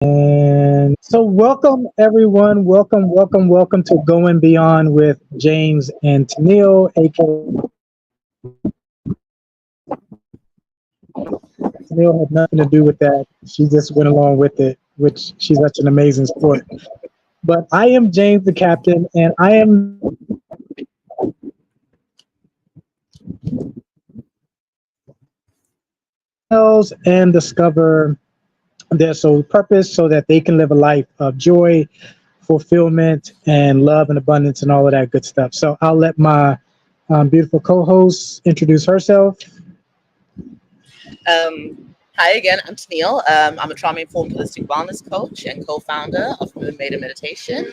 And so, welcome everyone. Welcome to Going Beyond with James and Tennille, aka Tennille had nothing to do with that. She just went along with it, which she's such an amazing sport. But I am James, the captain, and I am and discover their sole purpose so that they can live a life of joy, fulfillment, and love and abundance and all of that good stuff. So I'll let my beautiful co-host introduce herself. Hi again, I'm Tennille. I'm a trauma-informed holistic wellness coach and co-founder of 𝐈'𝐦 𝐉𝐚𝐦 Meditation,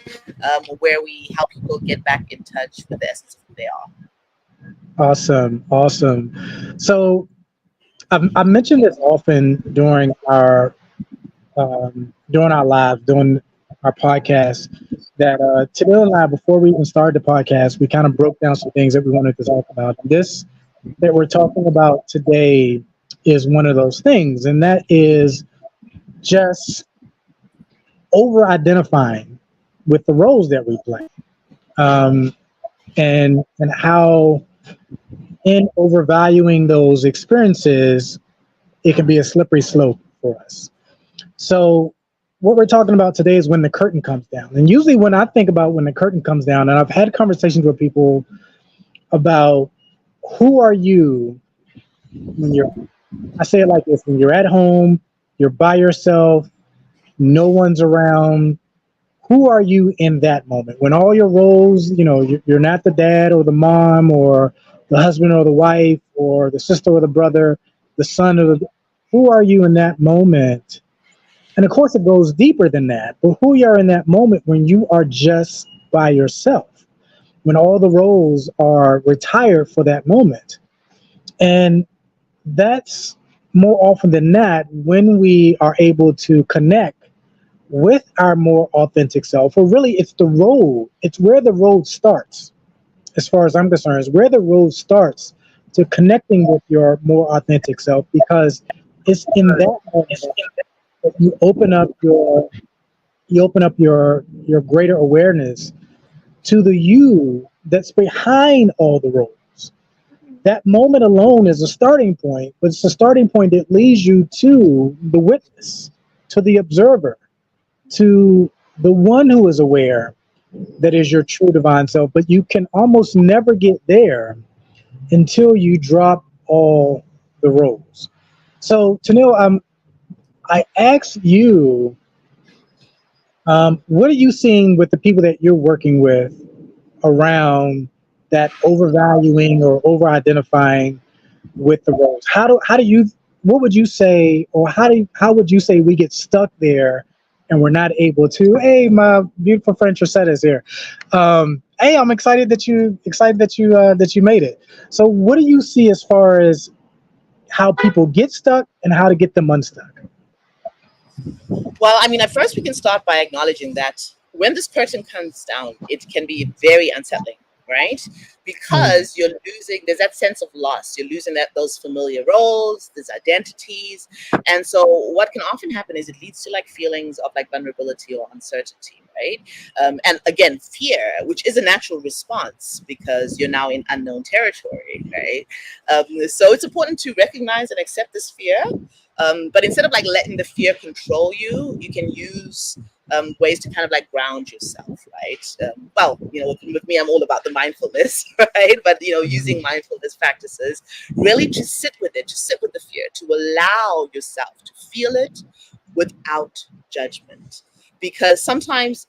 where we help people get back in touch with the essence of who they are. Awesome. So I mentioned this often during our live, during our podcast, that Tennille and I, before we even started the podcast, we kind of broke down some things that we wanted to talk about. This that we're talking about today is one of those things, and that is just over identifying with the roles that we play, um, and how in overvaluing those experiences, it can be a slippery slope for us. So what we're talking about today is when the curtain comes down. And usually when I think about when the curtain comes down, and I've had conversations with people about who are you when I say it like this, when you're at home, you're by yourself, no one's around. Who are you in that moment? When all your roles, you're not the dad or the mom or the husband or the wife or the sister or the brother, the son or who are you in that moment? And of course, it goes deeper than that. But who you are in that moment when you are just by yourself, when all the roles are retired for that moment. And that's more often than not when we are able to connect with our more authentic self. Or really, it's the road. It's where the road starts, as far as I'm concerned, is where the road starts to connecting with your more authentic self, because it's in that moment you open up your greater awareness to the you that's behind all the roles. That moment alone is a starting point, but it's a starting point that leads you to the witness, to the observer, to the one who is aware that is your true divine self. But you can almost never get there until you drop all the roles. So Tennille, I asked you, what are you seeing with the people that you're working with around that overvaluing or over identifying with the roles? How do you, what would you say, or how would you say we get stuck there and we're not able to? Hey, my beautiful friend Tracetta is here. Hey, I'm excited that you made it. So what do you see as far as how people get stuck and how to get them unstuck? Well, I mean, at first we can start by acknowledging that when this curtain comes down, it can be very unsettling, right? Because you're losing, there's that sense of loss. You're losing those familiar roles, these identities. And so what can often happen is it leads to like feelings of like vulnerability or uncertainty, right? And again, fear, which is a natural response because you're now in unknown territory, right? So it's important to recognize and accept this fear. But instead of like letting the fear control you, you can use ways to kind of like ground yourself, right? Well, with me, I'm all about the mindfulness, right? But, using mindfulness practices, really to sit with it, to sit with the fear, to allow yourself to feel it without judgment. Because sometimes,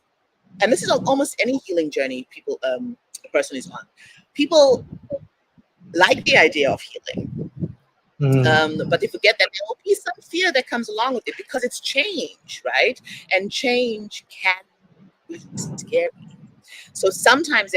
and this is almost any healing journey a person is on, people like the idea of healing. But they forget that there will be some fear that comes along with it because it's change, right? And change can be scary. So sometimes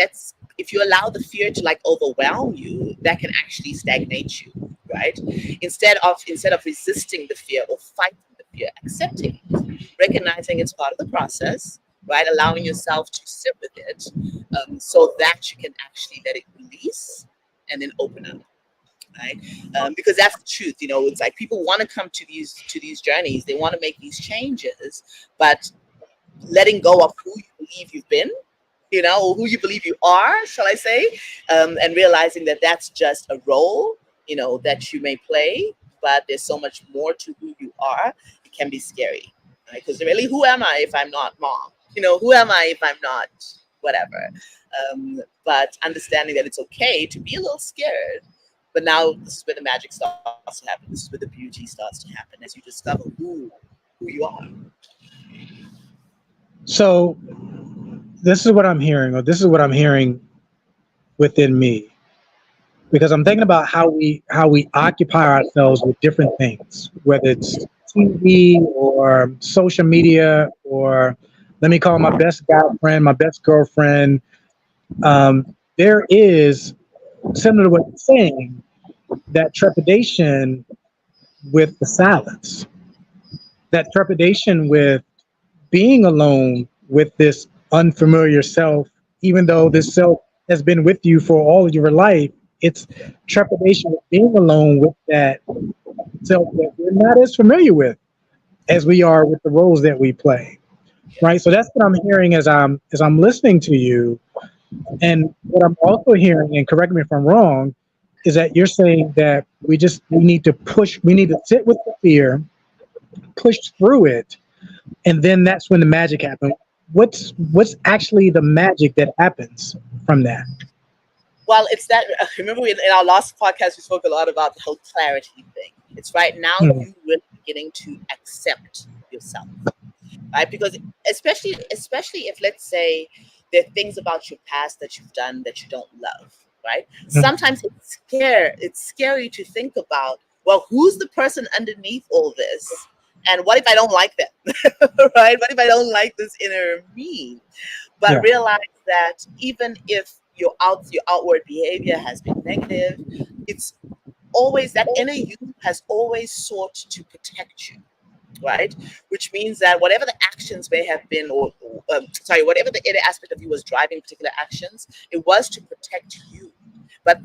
if you allow the fear to like overwhelm you, that can actually stagnate you, right? Instead of resisting the fear or fighting the fear, accepting it, recognizing it's part of the process, right? Allowing yourself to sit with it, so that you can actually let it release and then open up. right? Because that's the truth. You know, it's like people want to come to these journeys. They want to make these changes, but letting go of who you believe you've been, you know, or who you believe you are, shall I say, and realizing that that's just a role, you know, that you may play, but there's so much more to who you are. It can be scary, right? Because really, who am I if I'm not mom? You know, who am I if I'm not whatever? But understanding that it's okay to be a little scared. But now this is where the magic starts to happen. This is where the beauty starts to happen as you discover who you are. So this is what I'm hearing, or this is what I'm hearing within me, because I'm thinking about how we occupy ourselves with different things, whether it's TV or social media, or let me call my best guy friend, my best girlfriend. There is, similar to what you're saying, that trepidation with the silence, that trepidation with being alone with this unfamiliar self, even though this self has been with you for all of your life. It's trepidation with being alone with that self that we're not as familiar with as we are with the roles that we play. Right. So that's what I'm hearing as I'm listening to you. And what I'm also hearing, and correct me if I'm wrong, is that you're saying that we need to sit with the fear, push through it, and then that's when the magic happens. What's actually the magic that happens from that? Well, it's that. Remember, in our last podcast, we spoke a lot about the whole clarity thing. It's right now you really beginning to accept yourself, right? Because especially if, let's say, there are things about your past that you've done that you don't love, right? Sometimes it's scary to think about, well, who's the person underneath all this? And what if I don't like them, right? What if I don't like this inner me? But realize that even if your outward behavior has been negative, it's always that inner you has always sought to protect you, right? Which means that whatever the actions may have been, or whatever the inner aspect of you was driving particular actions, it was to protect you. But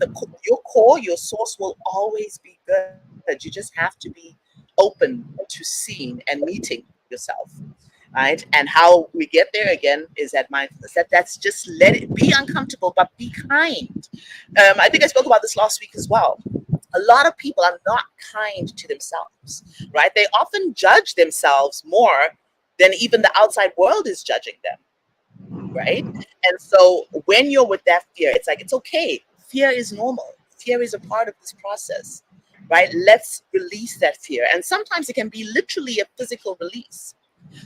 your core, your source will always be good. You just have to be open to seeing and meeting yourself, right? And how we get there again is that mindfulness. That's just let it be uncomfortable, but be kind. I think I spoke about this last week as well. A lot of people are not kind to themselves, right? They often judge themselves more than even the outside world is judging them, right? And so when you're with that fear, it's like, it's okay. Fear is normal. Fear is a part of this process, right? Let's release that fear. And sometimes it can be literally a physical release.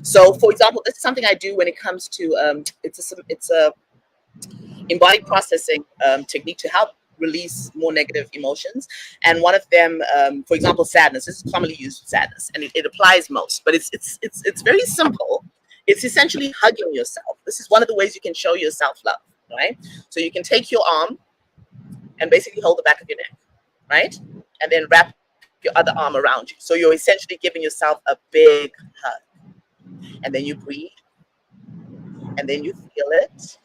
So, for example, this is something I do when it comes to it's a embodied processing technique to help release more negative emotions. And one of them, for example, sadness. This is commonly used for sadness, and it applies most. But it's very simple. It's essentially hugging yourself. This is one of the ways you can show yourself love, right? So you can take your arm and basically hold the back of your neck, right? And then wrap your other arm around you. So you're essentially giving yourself a big hug. And then you breathe, and then you feel it,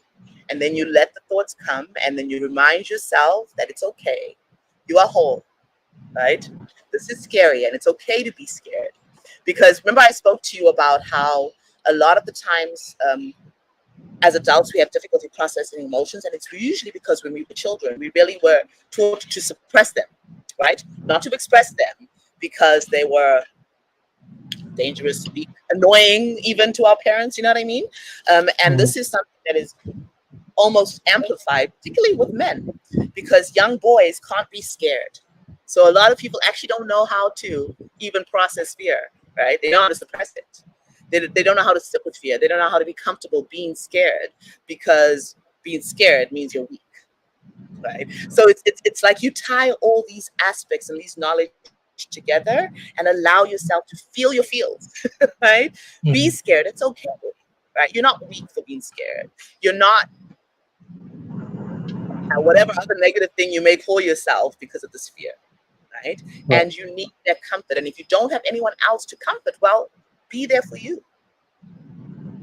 and then you let the thoughts come, and then you remind yourself that it's okay. You are whole, right? This is scary, and it's okay to be scared. Because remember I spoke to you about how a lot of the times as adults, we have difficulty processing emotions, and it's usually because when we were children, we really were taught to suppress them, right? Not to express them because they were dangerous, annoying even to our parents, you know what I mean? And this is something that is almost amplified, particularly with men, because young boys can't be scared. So a lot of people actually don't know how to even process fear, right? They know how to suppress it. They don't know how to sit with fear. They don't know how to be comfortable being scared, because being scared means you're weak, right? So it's like you tie all these aspects and these knowledge together and allow yourself to feel your feels, right? Be scared. It's okay, right? You're not weak for being scared. You're not whatever other negative thing you may call yourself because of this fear, right? And you need that comfort. And if you don't have anyone else to comfort, well, be there for you.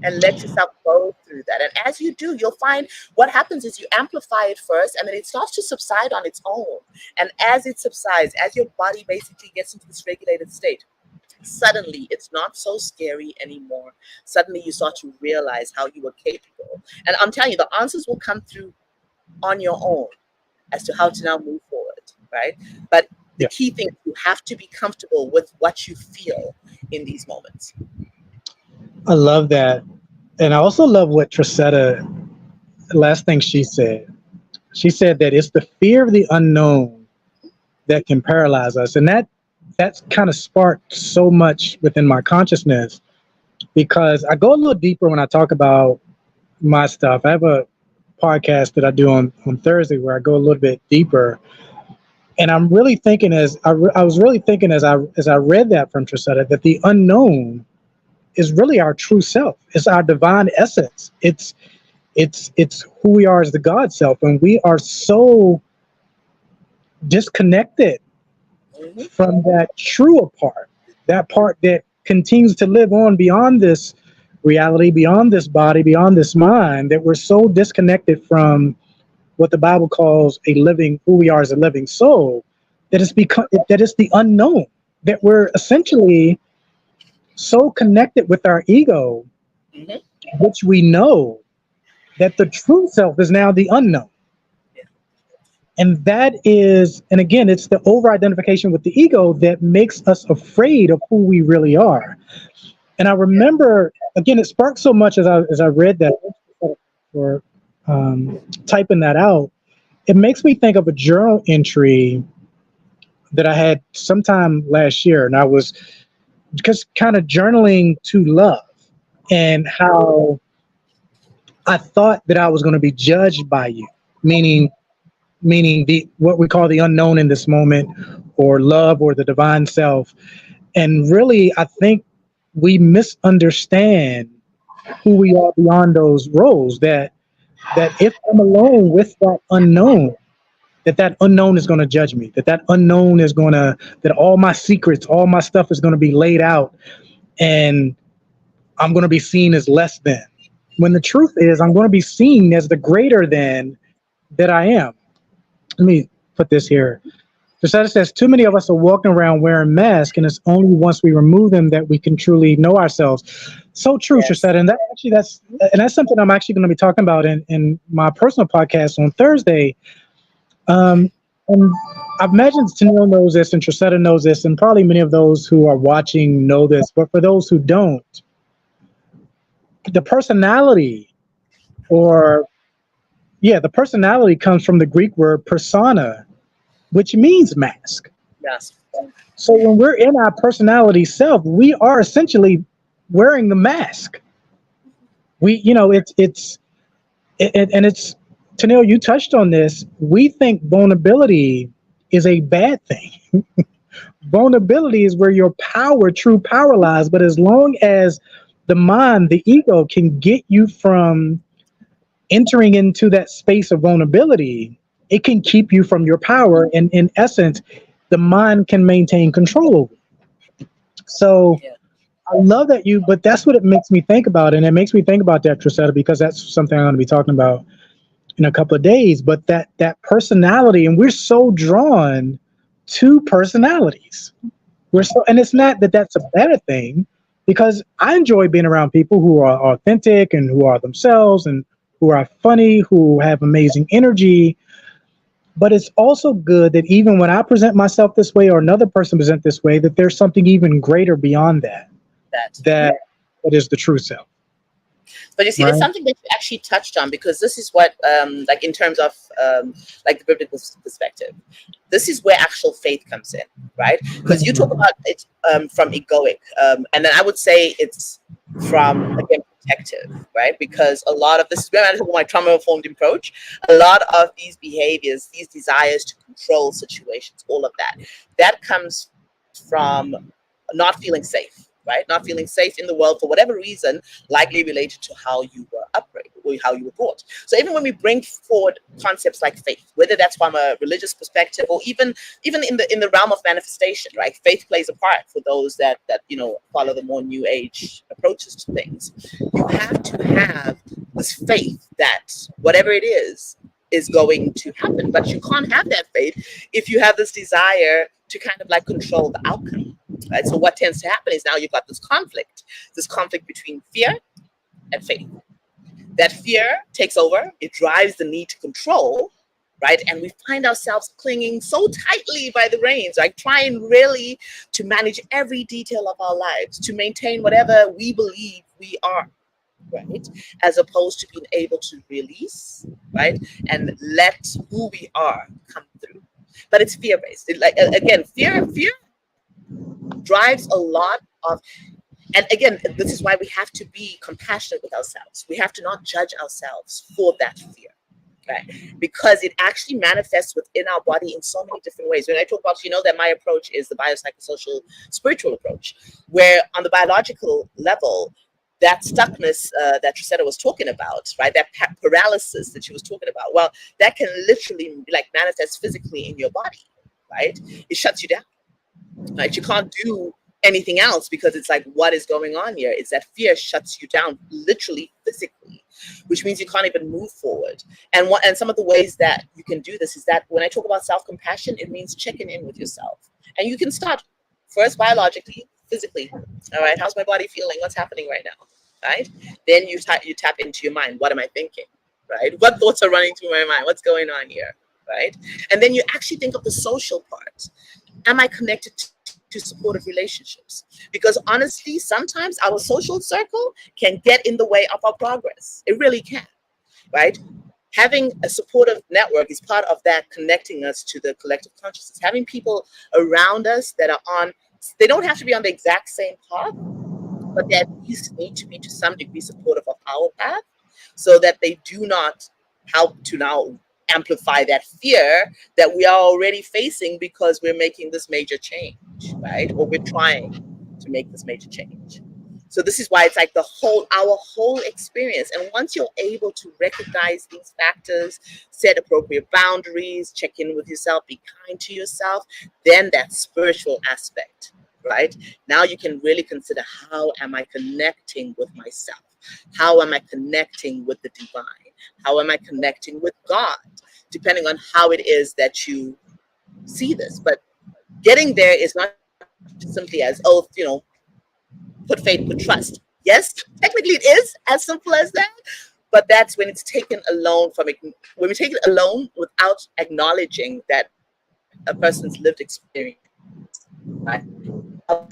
and let yourself go through that. And as you do, you'll find what happens is you amplify it first, and then it starts to subside on its own. And as it subsides, as your body basically gets into this regulated state, suddenly it's not so scary anymore. Suddenly you start to realize how you were capable. And I'm telling you, the answers will come through on your own as to how to now move forward, right? But the key thing, you have to be comfortable with what you feel in these moments. I love that. And I also love what Trisetta, the last thing she said. She said that it's the fear of the unknown that can paralyze us. And that's kind of sparked so much within my consciousness, because I go a little deeper when I talk about my stuff. I have a podcast that I do on Thursday where I go a little bit deeper. And I'm really thinking I was really thinking as I read that from Trisetta, that the unknown is really our true self. It's our divine essence. It's who we are as the God self. And we are so disconnected from that truer part, that part that continues to live on beyond this reality, beyond this body, beyond this mind, that we're so disconnected from what the Bible calls who we are as a living soul, that it's the unknown, that we're essentially so connected with our ego, which we know that the true self is now the unknown. And that is, and again, it's the over-identification with the ego that makes us afraid of who we really are. And I remember, again, it sparked so much as I read that, or typing that out. It makes me think of a journal entry that I had sometime last year, and I was just kind of journaling to love, and how I thought that I was going to be judged by you, meaning what we call the unknown in this moment, or love, or the divine self. And really, I think we misunderstand who we are beyond those roles, that if I'm alone with that unknown is going to judge me, that unknown is going to, that all my secrets, all my stuff is going to be laid out, and I'm going to be seen as less than. When the truth is, I'm going to be seen as the greater than that I am. Let me put this here. Trisetta says, too many of us are walking around wearing masks, and it's only once we remove them that we can truly know ourselves. So true, yes. Trisetta. And that's something I'm actually going to be talking about in my personal podcast on Thursday. And I imagine Tennille knows this, and Trisetta knows this, and probably many of those who are watching know this. But for those who don't, the personality comes from the Greek word persona, which means mask. Yes. So when we're in our personality self, we are essentially wearing the mask. It's Tennille, you touched on this. We think vulnerability is a bad thing. Vulnerability is where your true power lies. But as long as the mind, the ego, can get you from entering into that space of vulnerability, it can keep you from your power. And in essence, the mind can maintain control over it. So I love that but that's what it makes me think about. And it makes me think about that, Trisetta, because that's something I'm going to be talking about in a couple of days. But that personality, and we're so drawn to personalities. And it's not that that's a bad thing, because I enjoy being around people who are authentic and who are themselves and who are funny, who have amazing energy. But it's also good that even when I present myself this way, or another person present this way, that there's something even greater beyond that is the true self. But you see, there's something that you actually touched on, because this is what, like in terms of like the biblical perspective, this is where actual faith comes in, right? Because you talk about it from egoic, and then I would say it's from, again, protective, right? Because a lot of this is where I talk about my trauma-informed approach. A lot of these behaviors, these desires to control situations, all of that comes from not feeling safe. Right? Not feeling safe in the world for whatever reason, likely related to how you were how you were brought. So even when we bring forward concepts like faith, whether that's from a religious perspective or even in the realm of manifestation, right? Faith plays a part for those that follow the more new age approaches to things. You have to have this faith that whatever it is going to happen. But you can't have that faith if you have this desire to kind of like control the outcome, right? So what tends to happen is now you've got this conflict between fear and faith. That fear takes over, it drives the need to control, right? And we find ourselves clinging so tightly by the reins, like trying really to manage every detail of our lives, to maintain whatever we believe we are, right? As opposed to being able to release, right? And let who we are come through. But it's fear-based. Again, fear drives a lot of, and again, this is why we have to be compassionate with ourselves. We have to not judge ourselves for that fear, right? Because it actually manifests within our body in so many different ways. When I talk about, that my approach is the biopsychosocial spiritual approach, where on the biological level, that stuckness that Trisetta was talking about, right? That paralysis that she was talking about, well, that can literally like manifest physically in your body, right? It shuts you down, right? You can't do anything else because it's like, what is going on here? It's that fear shuts you down literally physically, which means you can't even move forward. And some of the ways that you can do this is that when I talk about self-compassion, it means checking in with yourself. And you can start first biologically, physically. All right, how's my body feeling? What's happening right now? Right? Then you tap into your mind. What am I thinking? Right? What thoughts are running through my mind? What's going on here? Right? And then you actually think of the social part. Am I connected to supportive relationships? Because honestly, sometimes our social circle can get in the way of our progress. It really can. Right? Having a supportive network is part of that, connecting us to the collective consciousness. Having people around us that are on, they don't have to be on the exact same path, but they at least need to be to some degree supportive of our path, so that they do not help to now amplify that fear that we are already facing because we're making this major change, right? Or we're trying to make this major change. So this is why it's like our whole experience. And once you're able to recognize these factors, set appropriate boundaries, check in with yourself, be kind to yourself, then that spiritual aspect, right? Now you can really consider, how am I connecting with myself? How am I connecting with the divine? How am I connecting with God? Depending on how it is that you see this. But getting there is not simply as, put faith, put trust. Yes, technically it is as simple as that, but that's when it's taken alone when we take it alone without acknowledging that a person's lived experience, right?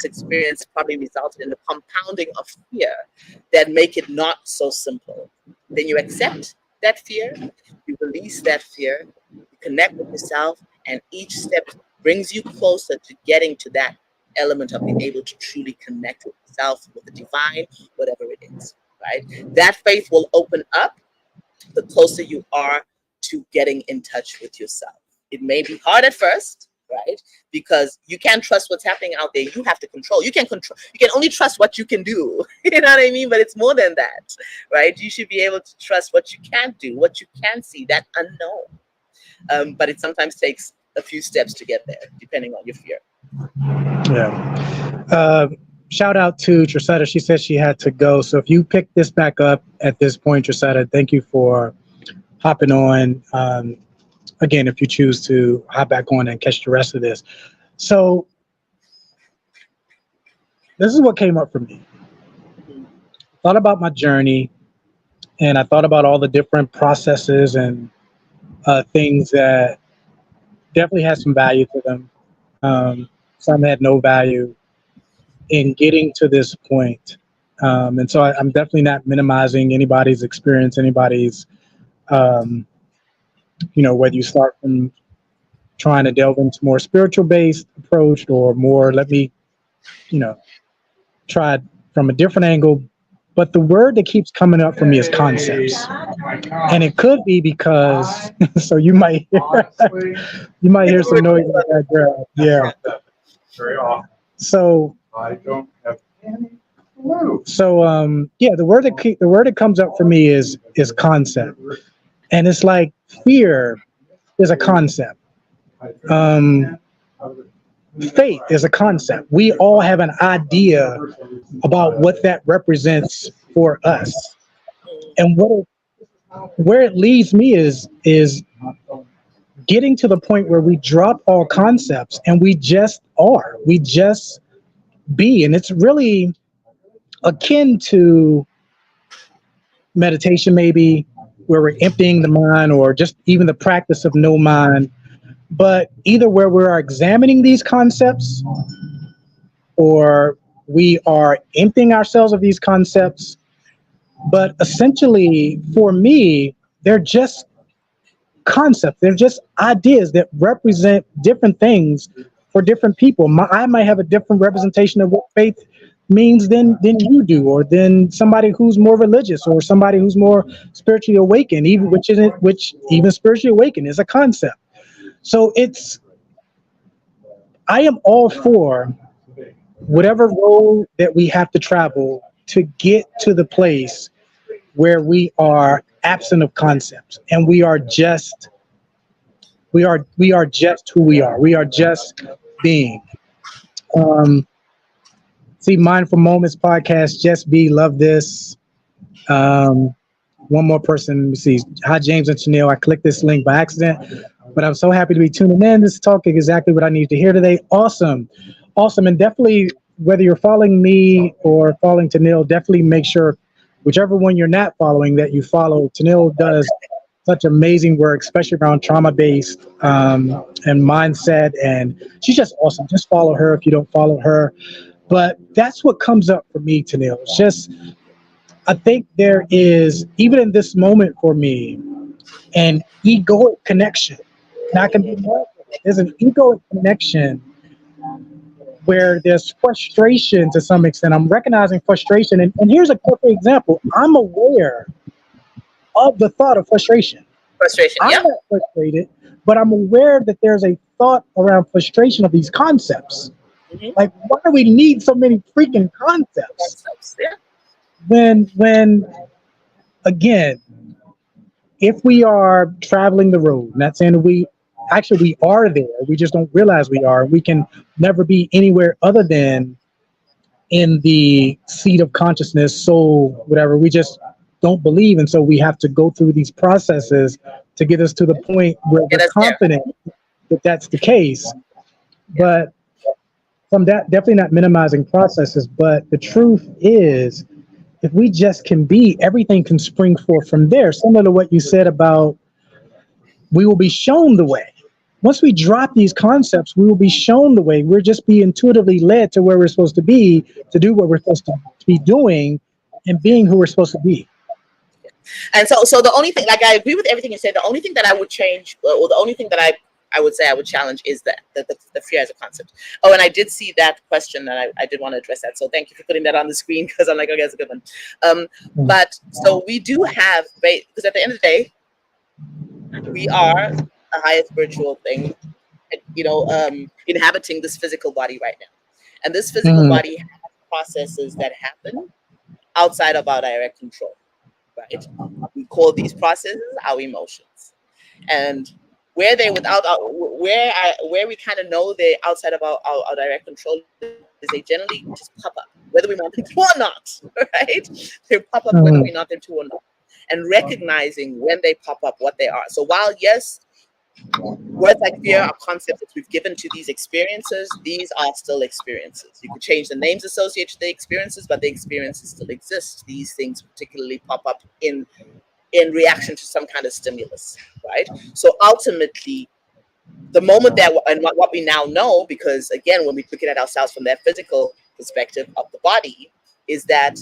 Experience probably resulted in the compounding of fear that make it not so simple. Then you accept that fear, you release that fear, you connect with yourself, and each step brings you closer to getting to that element of being able to truly connect with yourself, with the divine, whatever it is, right? That faith will open up the closer you are to getting in touch with yourself. It may be hard at first, right? Because you can't trust what's happening out there. You have to control. You can only trust what you can do. You know what I mean? But it's more than that, right? You should be able to trust what you can do, what you can see, that unknown. But it sometimes takes a few steps to get there, depending on your fear. Yeah. Shout out to Trisetta. She said she had to go. So if you pick this back up at this point, Trisetta, thank you for hopping on. Again, if you choose to hop back on and catch the rest of this. So this is what came up for me. Thought about my journey, and I thought about all the different processes and things that definitely had some value to them. Some had no value in getting to this point. And so I'm definitely not minimizing anybody's experience, anybody's, whether you start from trying to delve into more spiritual based approach or more, let me, try it from a different angle. But the word that keeps coming up for me is concepts. And it could be because, so you might hear some noise in the background. Yeah. Very often. So I don't have any So yeah, the word that comes up for me is concept, and it's like fear is a concept. Um, faith is a concept. We all have an idea about what that represents for us, and where it leads me is getting to the point where we drop all concepts and we just are. We just be, and it's really akin to meditation, maybe, where we're emptying the mind, or just even the practice of no mind. But either where we're examining these concepts, or we are emptying ourselves of these concepts. But essentially, for me, they're just concepts. They're just ideas that represent different things for different people. I might have a different representation of what faith means than you do, or than somebody who's more religious, or somebody who's more spiritually awakened, even which even spiritually awakened is a concept. So I am all for whatever road that we have to travel to get to the place where we are absent of concepts, and we are just who we are. We are just being. See, Mindful Moments podcast, Just Be, love this. One more person, let me see. Hi, James and Chanel. I clicked this link by accident, but I'm so happy to be tuning in. This talk is exactly what I needed to hear today. Awesome. Awesome. And definitely, whether you're following me or following Tanil, definitely make sure, whichever one you're not following, that you follow. Tanil does such amazing work, especially around trauma-based and mindset. And she's just awesome. Just follow her if you don't follow her. But that's what comes up for me, Tanil. It's just, I think there is, even in this moment for me, an egoic connection. And I can be more, there's an egoic connection where there's frustration to some extent. I'm recognizing frustration. And here's a quick example. I'm aware of the thought of frustration. I'm not frustrated, but I'm aware that there's a thought around frustration of these concepts. Like, why do we need so many freaking concepts? When again, if we are traveling the road, not saying that we are there, we just don't realize we are. We can never be anywhere other than in the seat of consciousness, soul, whatever. We just don't believe, and so we have to go through these processes to get us to the point where we're confident that that's the case. But I'm definitely not minimizing processes, but the truth is, if we just can be, everything can spring forth from there. Similar to what you said about, we will be shown the way. Once we drop these concepts, we will be shown the way. We'll just be intuitively led to where we're supposed to be, to do what we're supposed to be doing, and being who we're supposed to be. And so the only thing, like, I agree with everything you said. The only thing that I would change, or the only thing that I would say I would challenge, is the fear as a concept. Oh, and I did see that question, and I did want to address that. So thank you for putting that on the screen, because I'm like, okay, that's a good one. But so we do have, because at the end of the day, we are the highest spiritual thing, inhabiting this physical body right now. And this physical body has processes that happen outside of our direct control, right? We call these processes our emotions. And where they where we kind of know they're outside of our direct control is they generally just pop up, whether we want them to or not, right? They pop up whether we want them to or not. And recognizing when they pop up, what they are. So while, yes, words like fear are concepts that we've given to these experiences, these are still experiences. You could change the names associated to the experiences, but the experiences still exist. These things particularly pop up in reaction to some kind of stimulus, right? So ultimately, the moment that, and what we now know, because again, when we look at ourselves from that physical perspective of the body, is that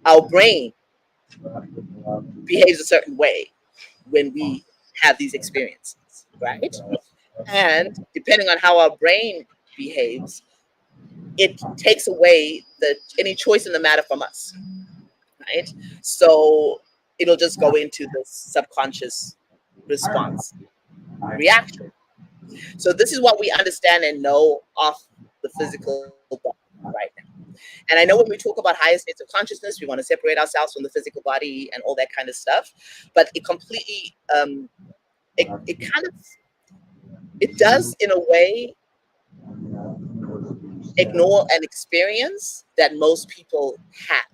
our brain behaves a certain way when we have these experiences, right? And depending on how our brain behaves, it takes away any choice in the matter from us, right? So it'll just go into the subconscious response reaction. So this is what we understand and know of the physical body right now. And I know when we talk about higher states of consciousness, we want to separate ourselves from the physical body and all that kind of stuff, but it completely, it does in a way ignore an experience that most people have,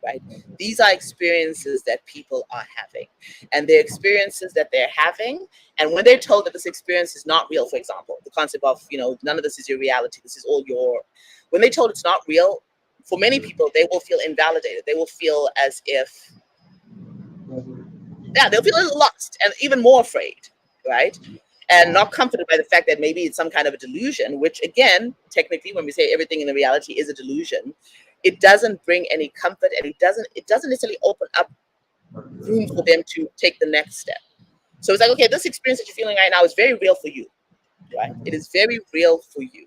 right? These are experiences that people are having, and they're experiences that they're having. And when they're told that this experience is not real, for example, the concept of, none of this is your reality, this is all when they're told it's not real, for many people, they will feel invalidated. They will feel as if, they'll feel a little lost and even more afraid, right? And not comforted by the fact that maybe it's some kind of a delusion, which again, technically, when we say everything in the reality is a delusion, it doesn't bring any comfort, and it doesn't necessarily open up room for them to take the next step. So it's like, okay, this experience that you're feeling right now is very real for you, right? It is very real for you.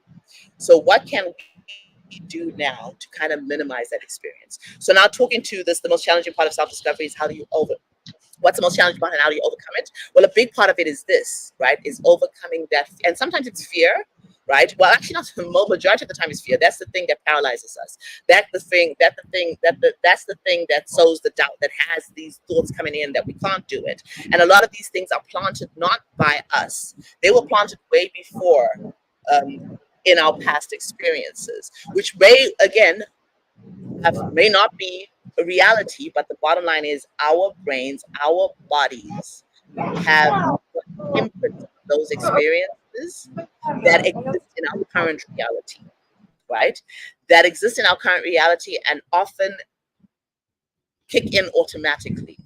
So what can we do now to kind of minimize that experience? So now talking to this, the most challenging part of self-discovery is what's the most challenging part and how do you overcome it? Well, a big part of it is this, right? Is overcoming that. And sometimes it's fear, right? Well, actually not the majority of the time is fear. That's the thing that paralyzes us. That's the thing that sows the doubt, that has these thoughts coming in that we can't do it. And a lot of these things are planted not by us. They were planted way before in our past experiences, which may not be a reality, but the bottom line is our brains, our bodies have imprinted those experiences that exist in our current reality, right? That exist in our current reality and often kick in automatically.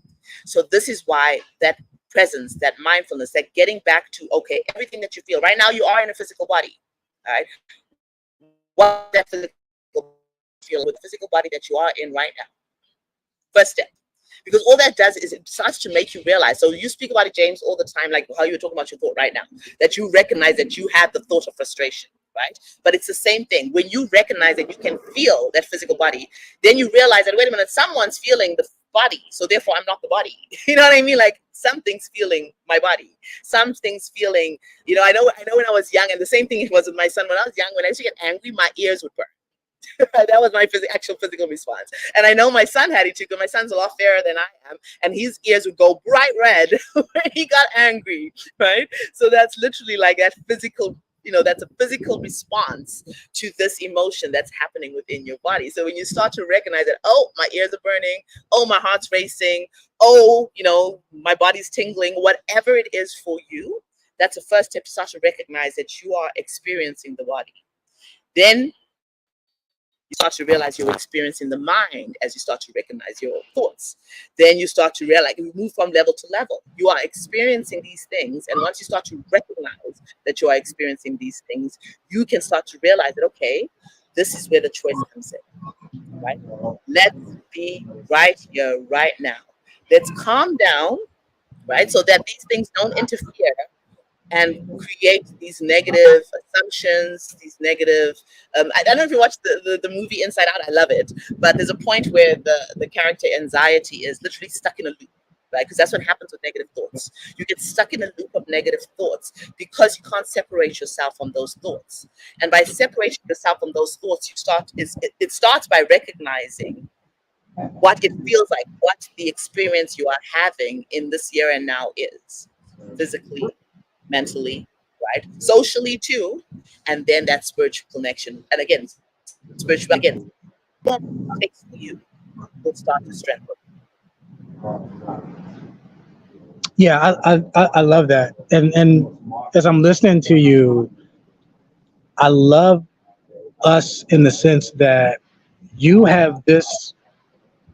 So this is why that presence, that mindfulness, that getting back to, okay, everything that you feel right now, you are in a physical body, right? What that physical feel with the physical body that you are in right now. First step. Because all that does is it starts to make you realize. So you speak about it, James, all the time, like how you were talking about your thought right now, that you recognize that you have the thought of frustration, right? But it's the same thing. When you recognize that you can feel that physical body, then you realize that, wait a minute, someone's feeling the body, so therefore I'm not the body. You know what I mean? Like something's feeling my body. Something's feeling, I know when I was young, and the same thing was with my son. When I was young, when I used to get angry, my ears would burn. That was my actual physical response. And I know my son had it too, because my son's a lot fairer than I am, and his ears would go bright red when he got angry, right? So that's literally like that physical, that's a physical response to this emotion that's happening within your body. So when you start to recognize that, oh, my ears are burning, oh, my heart's racing, oh, my body's tingling, whatever it is for you, that's the first step to start to recognize that you are experiencing the body. Then you start to realize you're experiencing the mind as you start to recognize your thoughts. Then you start to realize, you move from level to level. You are experiencing these things. And once you start to recognize that you are experiencing these things, you can start to realize that, okay, this is where the choice comes in, right? Let's be right here, right now. Let's calm down, right? So that these things don't interfere and create these negative assumptions, these negative, I don't know if you watched the movie Inside Out, I love it, but there's a point where the character anxiety is literally stuck in a loop, right? Because that's what happens with negative thoughts. You get stuck in a loop of negative thoughts because you can't separate yourself from those thoughts. And by separating yourself from those thoughts, it starts by recognizing what it feels like, what the experience you are having in this here and now is, physically, mentally, right? Socially too, and then that spiritual connection. And again, what takes you will start to strengthen. Yeah, I love that. And as I'm listening to you, I love us in the sense that you have this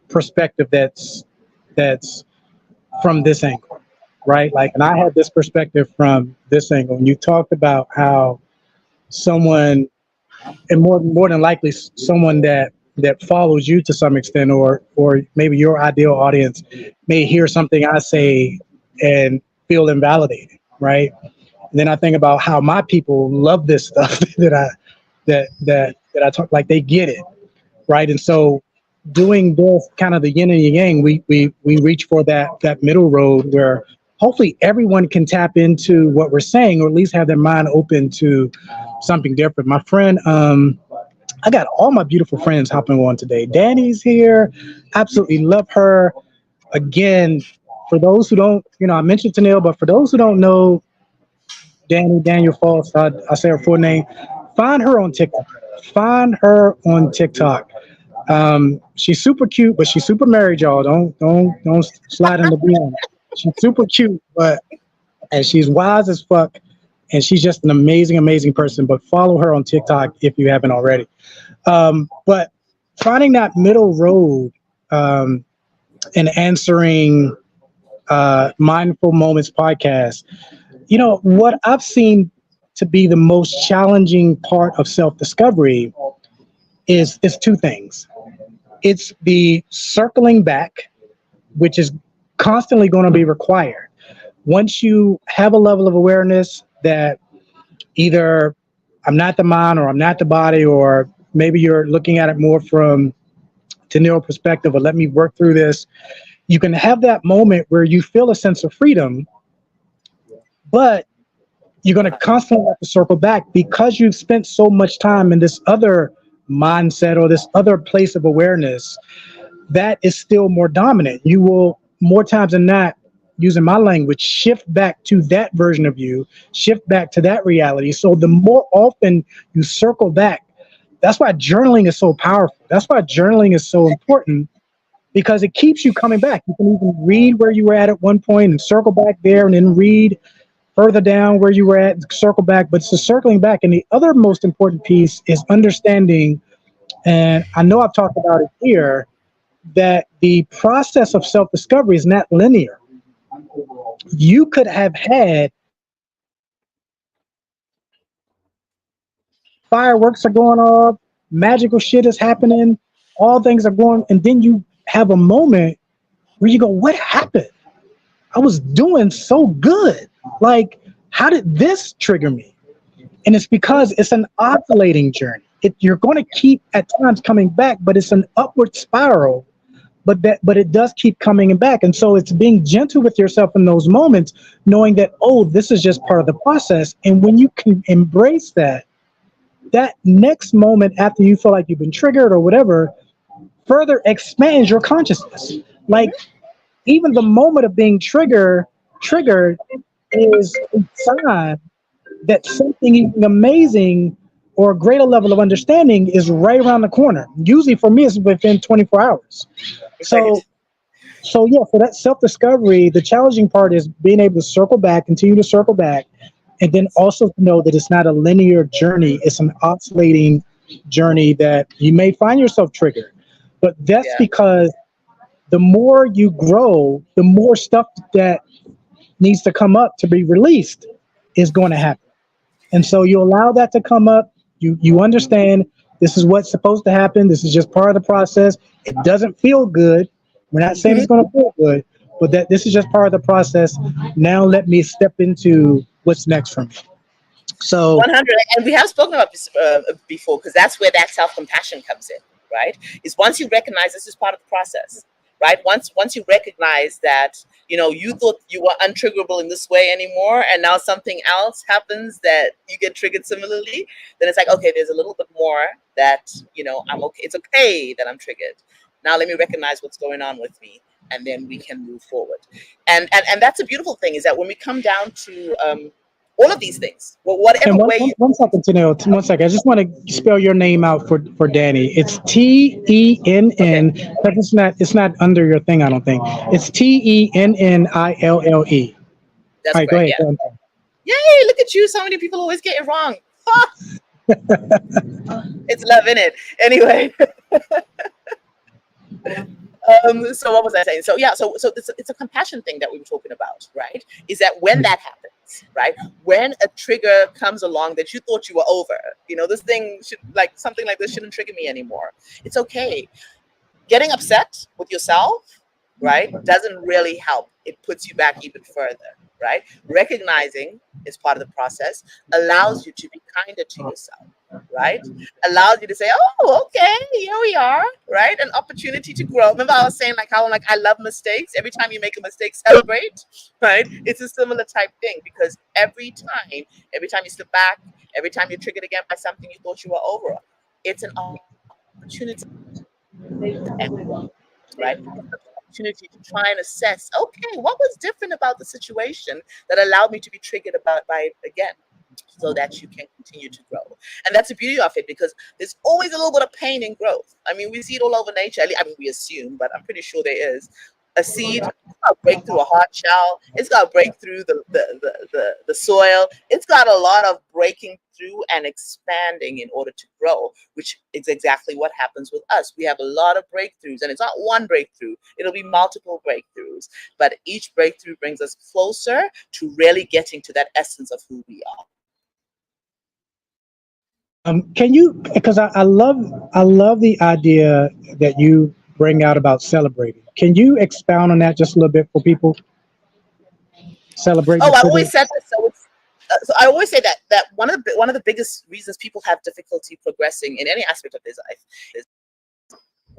perspective that's from this angle, right? Like, and I had this perspective from this angle. And you talked about how someone, and more than likely someone that follows you to some extent, or maybe your ideal audience may hear something I say and feel invalidated, right? And then I think about how my people love this stuff that I talk, like they get it, right? And so doing this kind of the yin and yang, we reach for that middle road where hopefully everyone can tap into what we're saying, or at least have their mind open to something different. My friend I got all my beautiful friends hopping on today. Danny's here. Absolutely love her. Again, for those who don't, I mentioned Tanil, but for those who don't know Daniel Falls, I say her full name. Find her on TikTok. Find her on TikTok. She's super cute, but she's super married, y'all. Don't slide in the DM. She's super cute, and she's wise as fuck, and she's just an amazing person. But follow her on TikTok if you haven't already. But finding that middle road and answering Mindful Moments podcast, what I've seen to be the most challenging part of self-discovery is two things. It's the circling back, which is constantly going to be required. Once you have a level of awareness that either I'm not the mind or I'm not the body, or maybe you're looking at it more from Tanil perspective, or let me work through this, you can have that moment where you feel a sense of freedom, but you're going to constantly have to circle back because you've spent so much time in this other mindset or this other place of awareness that is still more dominant. You will, more times than not, using my language, shift back to that version of you, shift back to that reality. So the more often you circle back, that's why journaling is so powerful. That's why journaling is so important, because it keeps you coming back. You can even read where you were at one point and circle back there, and then read further down where you were at, circle back. But it's the circling back. And the other most important piece is understanding, and I know I've talked about it here, that the process of self-discovery is not linear. You could have had fireworks are going off, magical shit is happening, all things are going, and then you have a moment where you go, what happened? I was doing so good. Like, how did this trigger me? And it's because it's an oscillating journey. You're going to keep at times coming back, but it's an upward spiral. But it does keep coming back. And so it's being gentle with yourself in those moments, knowing that, oh, this is just part of the process. And when you can embrace that next moment after you feel like you've been triggered or whatever, further expands your consciousness. Like, even the moment of being triggered is a sign that something even amazing or a greater level of understanding is right around the corner. Usually for me, it's within 24 hours. So that self-discovery, the challenging part is being able to circle back, continue to circle back, and then also to know that it's not a linear journey. It's an oscillating journey that you may find yourself triggered. But that's because the more you grow, the more stuff that needs to come up to be released is going to happen. And so you allow that to come up. You understand this is what's supposed to happen. This is just part of the process. It doesn't feel good. We're not saying it's going to feel good, but that this is just part of the process. Now let me step into what's next for me. So 100, and we have spoken about this before, because that's where that self-compassion comes in, right? Is once you recognize this is part of the process, right? Once you recognize that, you thought you were untriggerable in this way anymore, and now something else happens that you get triggered similarly, then it's like, okay, there's a little bit more that, I'm okay. It's okay that I'm triggered. Now let me recognize what's going on with me, and then we can move forward. And that's a beautiful thing, is that when we come down to all of these things, whatever way you... One second, Tanil. 1 second. I just want to spell your name out for Danny. It's TENN. Okay. But it's not under your thing, I don't think. It's TENNILLE. That's all right, correct, go ahead. Yay, look at you. So many people always get it wrong. It's love in it. Anyway. So what was I saying? So it's a compassion thing that we were talking about, right? Is that when that happens, right? When a trigger comes along that you thought you were over, this thing something like this shouldn't trigger me anymore. It's okay. Getting upset with yourself, right, doesn't really help. It puts you back even further, right? Recognizing is part of the process, allows you to be kinder to yourself, right? Allows you to say, oh, okay, here we are, right? An opportunity to grow. Remember I was saying how I love mistakes. Every time you make a mistake, celebrate, right? It's a similar type thing, because every time you slip back, every time you're triggered again by something you thought you were over, it's an opportunity and growth, right? It's an opportunity to try and assess, okay, what was different about the situation that allowed me to be triggered by it again, so that you can continue to grow. And that's the beauty of it, because there's always a little bit of pain in growth. I mean, we see it all over nature. I mean, we assume, but I'm pretty sure there is. A seed, it's got to break through a hard shell. It's got to break through the soil. It's got a lot of breaking through and expanding in order to grow, which is exactly what happens with us. We have a lot of breakthroughs, and it's not one breakthrough. It'll be multiple breakthroughs. But each breakthrough brings us closer to really getting to that essence of who we are. Can you, because I love the idea that you bring out about celebrating. Can you expound on that just a little bit for people? Celebrating. Oh, I always said this. So I always say that one of the biggest reasons people have difficulty progressing in any aspect of their life is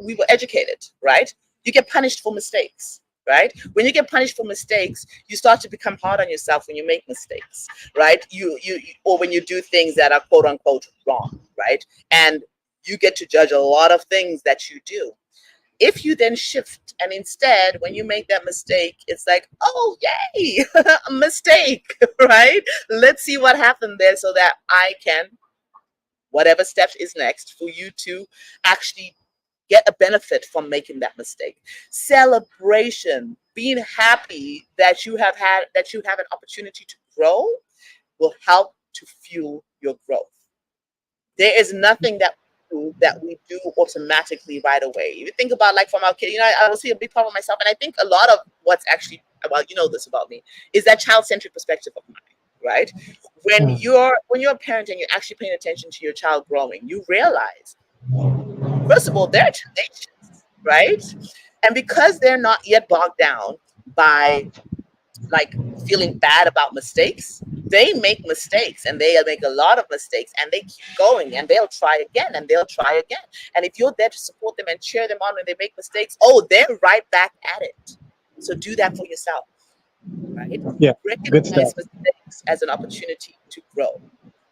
we were educated, right? You get punished for mistakes. Right? When you get punished for mistakes, you start to become hard on yourself when you make mistakes, right? Or when you do things that are quote unquote wrong, right? And you get to judge a lot of things that you do. If you then shift and instead, when you make that mistake, it's like, oh, yay, a mistake, right? Let's see what happened there so that I can, whatever steps is next for you to actually get a benefit from making that mistake. Celebration, being happy that you have an opportunity to grow, will help to fuel your growth. There is nothing that we do automatically right away. If you think about, like, from our kid, I will see a big problem myself, and I think a lot of what's actually, well, you know this about me, is that child-centric perspective of mine. Right? When you're a parent and you're actually paying attention to your child growing, you realize, first of all, they're tenacious, right? And because they're not yet bogged down by, like, feeling bad about mistakes, they make mistakes, and they make a lot of mistakes, and they keep going, and they'll try again, and they'll try again. And if you're there to support them and cheer them on when they make mistakes, oh, they're right back at it. So do that for yourself, right? Yeah, good Recognize stuff. mistakes as an opportunity to grow.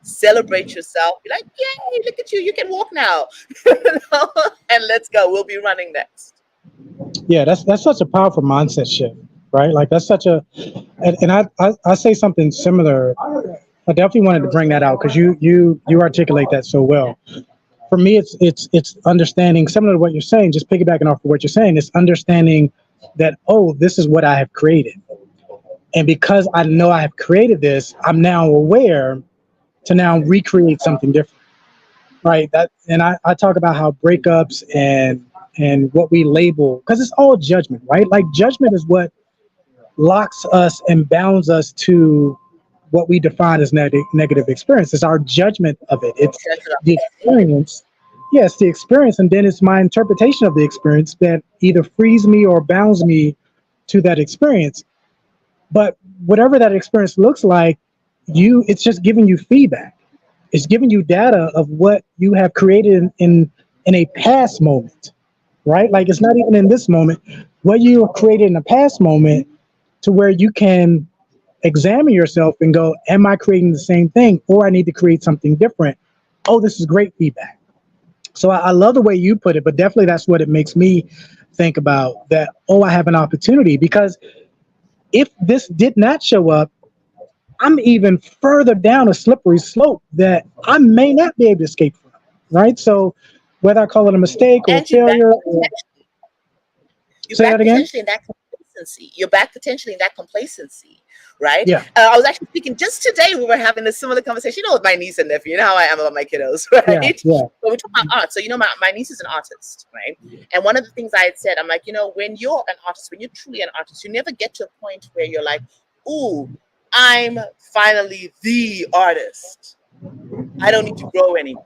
Celebrate yourself. Be like, yay, look at you. You can walk now. And let's go. We'll be running next. Yeah, that's such a powerful mindset shift, right? Like, that's such a, and I say something similar. I definitely wanted to bring that out because you articulate that so well. For me, it's understanding, similar to what you're saying, just piggybacking off of what you're saying, it's understanding that, oh, this is what I have created. And because I know I have created this, I'm now aware to now recreate something different, right? And I talk about how breakups and what we label, because it's all judgment, right? Like, judgment is what locks us and bounds us to what we define as negative experience. It's our judgment of it. It's the experience. Yes, the experience, and then it's my interpretation of the experience that either frees me or bounds me to that experience. But whatever that experience looks like, it's just giving you feedback. It's giving you data of what you have created in a past moment, right? Like, it's not even in this moment. What you created in a past moment, to where you can examine yourself and go, am I creating the same thing, or I need to create something different? Oh, this is great feedback. So I love the way you put it, but definitely that's what it makes me think about, that, oh, I have an opportunity, because if this did not show up, I'm even further down a slippery slope that I may not be able to escape from, right? So whether I call it a mistake or failure, say that again? In that complacency. You're back potentially in that complacency, right? Yeah. I was actually speaking just today. We were having a similar conversation, with my niece and nephew. You know how I am about my kiddos, right? Yeah. But we're talking about art. So, my niece is an artist, right? And one of the things I had said, I'm like, when you're an artist, when you're truly an artist, you never get to a point where you're like, ooh, I'm finally the artist. I don't need to grow anymore.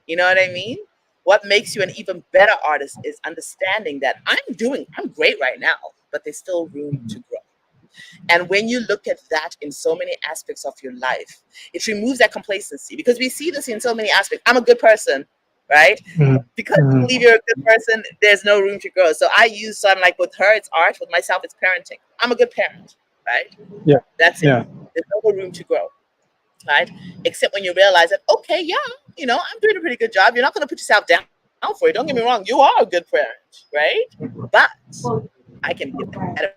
You know what I mean? What makes you an even better artist is understanding that I'm great right now, but there's still room to grow. And when you look at that in so many aspects of your life, it removes that complacency, because we see this in so many aspects. I'm a good person, right? Because you believe you're a good person, there's no room to grow. So I'm like, with her, it's art. With myself, it's parenting. I'm a good parent, right? Yeah. That's it. Yeah. There's no room to grow. right? Except when you realize that, okay, yeah, I'm doing a pretty good job. You're not going to put yourself down for it. Don't get me wrong. You are a good parent, right? But I can be a better.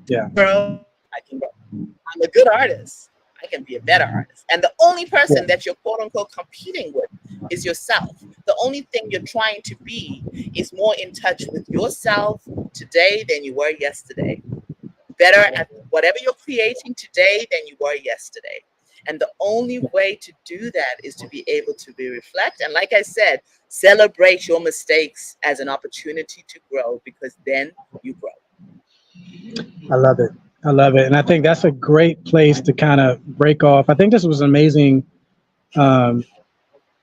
Yeah. I can. I'm a good artist. I can be a better artist. And the only person that you're quote unquote competing with is yourself. The only thing you're trying to be is more in touch with yourself today than you were yesterday. Better at whatever you're creating today than you were yesterday. And the only way to do that is to be able to reflect. And like I said, celebrate your mistakes as an opportunity to grow, because then you grow. I love it. I love it. And I think that's a great place to kind of break off. I think this was an amazing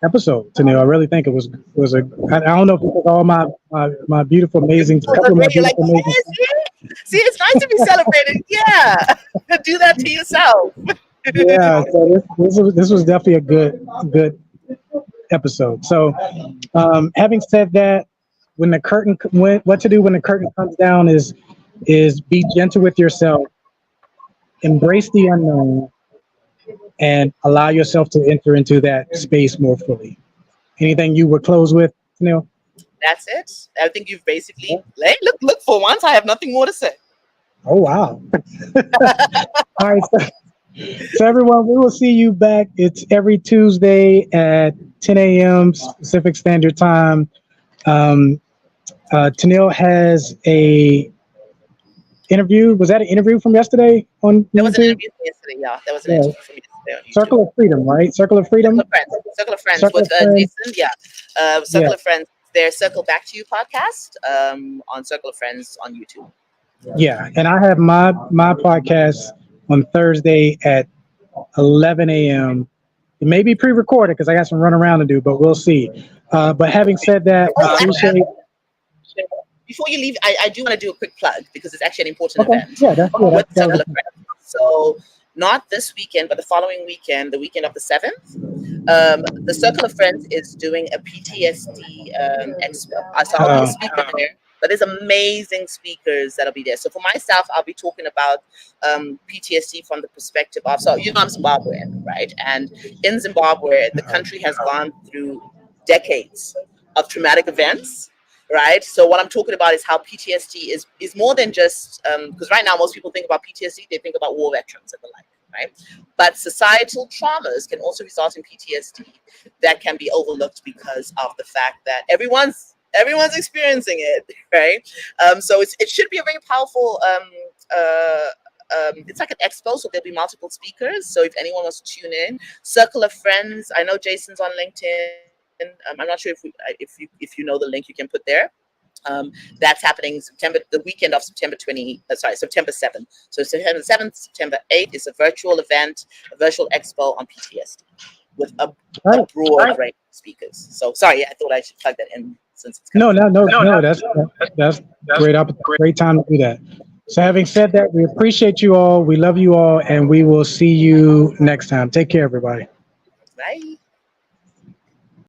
episode, Tennille. I really think it was a, I don't know if it was all my beautiful, amazing, couple of my beautiful, amazing. See, it's nice to be celebrated. Yeah. Do that to yourself. Yeah. So this was definitely a good episode. So having said that, when the curtain, what to do when the curtain comes down is be gentle with yourself, embrace the unknown, and allow yourself to enter into that space more fully. Anything you would close with, Tennille? That's it. I think you've basically look. For once, I have nothing more to say. Oh wow! All right, so everyone, we will see you back. It's every Tuesday at 10 a.m. Pacific Standard Time. Tennille has a interview. Was that an interview from yesterday on YouTube? There was an interview from yesterday. Yeah, there was an interview from yesterday on YouTube. Circle of Freedom, right? Circle of Freedom. Circle of Friends with Jason. Yeah, Circle of Friends. Their Circle Back to You podcast on Circle of Friends on YouTube. Yeah, and I have my podcast on Thursday at 11 a.m. It may be pre-recorded because I got some run around to do, but we'll see. But having said that, I appreciate. Before you leave, I do want to do a quick plug because it's actually an important event. Yeah, that's with Circle of Friends. So not this weekend, but the following weekend, the weekend of the 7th, the Circle of Friends is doing a PTSD expo. So I'll be a speaker there, but there's amazing speakers that'll be there. So for myself, I'll be talking about PTSD from the perspective of, so I'm Zimbabwean, right? And in Zimbabwe, the country has gone through decades of traumatic events. Right. So what I'm talking about is how PTSD is more than just because right now most people think about PTSD, they think about war veterans and the like. Right. But societal traumas can also result in PTSD that can be overlooked because of the fact that everyone's experiencing it. Right. So it should be a very powerful it's like an expo, so there'll be multiple speakers. So if anyone wants to tune in, Circle of Friends. I know Jason's on LinkedIn. I'm not sure if you know the link you can put there. That's happening the weekend of September 7th. So September 7th, September 8th is a virtual event, a virtual expo on PTSD with a broad range of speakers. So sorry, I thought I should plug that in since it's no. That's great time to do that. So having said that, we appreciate you all, we love you all, and we will see you next time. Take care, everybody. Bye.